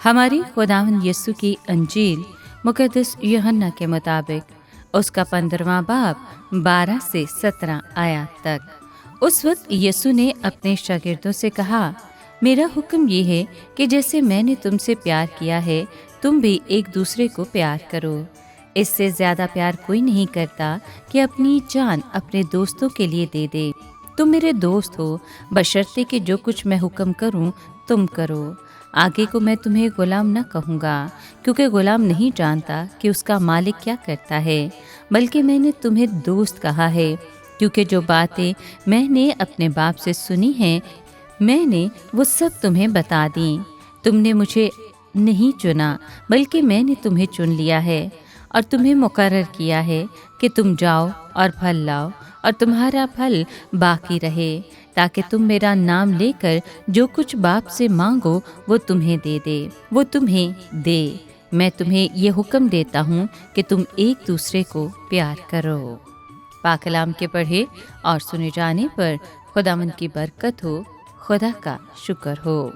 हमारी खुदावंद यीशु की अंजील मुकद्दस यूहन्ना के मुताबिक उसका 15वां बाब 12 से 17 आयत तक। उस वक्त यीशु ने अपने शागिर्दों से कहा, मेरा हुक्म ये है कि जैसे मैंने तुमसे प्यार किया है तुम भी एक दूसरे को प्यार करो। इससे ज़्यादा प्यार कोई नहीं करता कि अपनी जान अपने दोस्तों के लिए दे दे। तुम मेरे दोस्त हो बशर्ते कि जो कुछ मैं हुक्म करूं तुम करो। आगे को मैं तुम्हें गुलाम न कहूँगा, क्योंकि गुलाम नहीं जानता कि उसका मालिक क्या करता है, बल्कि मैंने तुम्हें दोस्त कहा है, क्योंकि जो बातें मैंने अपने बाप से सुनी हैं मैंने वो सब तुम्हें बता दी। तुमने मुझे नहीं चुना बल्कि मैंने तुम्हें चुन लिया है और तुम्हें मुकर्रर किया है कि तुम जाओ और फल लाओ और तुम्हारा फल बाकी रहे, ताकि तुम मेरा नाम लेकर जो कुछ बाप से मांगो वो तुम्हें दे। मैं तुम्हें ये हुक्म देता हूँ कि तुम एक दूसरे को प्यार करो। पाक कलाम के पढ़े और सुने जाने पर खुदावंद की बरकत हो, खुदा का शुक्र हो।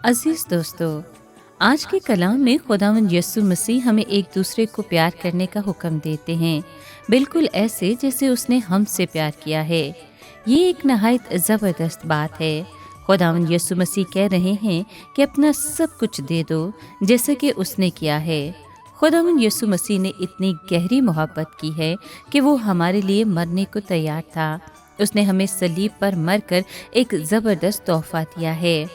अजीज दोस्तों, आज के कलाम में खुदावंद यीशु मसीह हमें एक दूसरे को प्यार करने का हुक्म देते हैं, बिल्कुल ऐसे जैसे उसने हमसे प्यार किया है। ये एक नहायत ज़बरदस्त बात है। खुदावंद यीशु मसीह कह रहे हैं कि अपना सब कुछ दे दो जैसे कि उसने किया है। खुदावंद यीशु मसीह ने इतनी गहरी मोहब्बत की है कि वो हमारे लिए मरने को तैयार था। उसने हमें सलीब पर मरकर एक ज़बरदस्त तोहफा दिया है।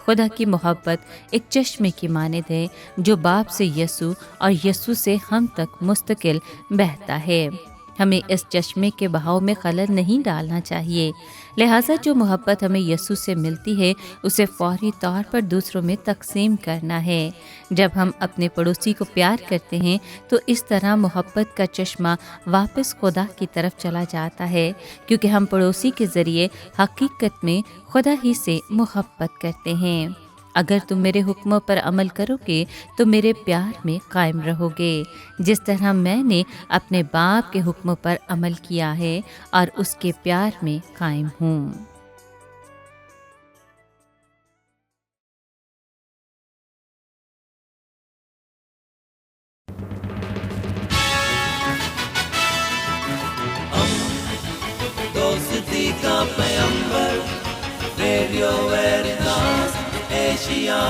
खुदा की मोहब्बत एक चश्मे की मानद है जो बाप से यीशु और यीशु से हम तक मुस्तकिल बहता है। हमें इस चश्मे के बहाव में खलल नहीं डालना चाहिए। लिहाजा जो मोहब्बत हमें यीशु से मिलती है उसे फौरी तौर पर दूसरों में तकसीम करना है। जब हम अपने पड़ोसी को प्यार करते हैं तो इस तरह मोहब्बत का चश्मा वापस खुदा की तरफ चला जाता है, क्योंकि हम पड़ोसी के ज़रिए हकीकत में खुदा ही से मोहब्बत करते हैं। अगर तुम मेरे हुक्मों पर अमल करोगे तो मेरे प्यार में कायम रहोगे, जिस तरह मैंने अपने बाप के हुक्मों पर अमल किया है और उसके प्यार में कायम हूँ। दोस्ती का पैगंबर, रेडियो वेरितास एशिया।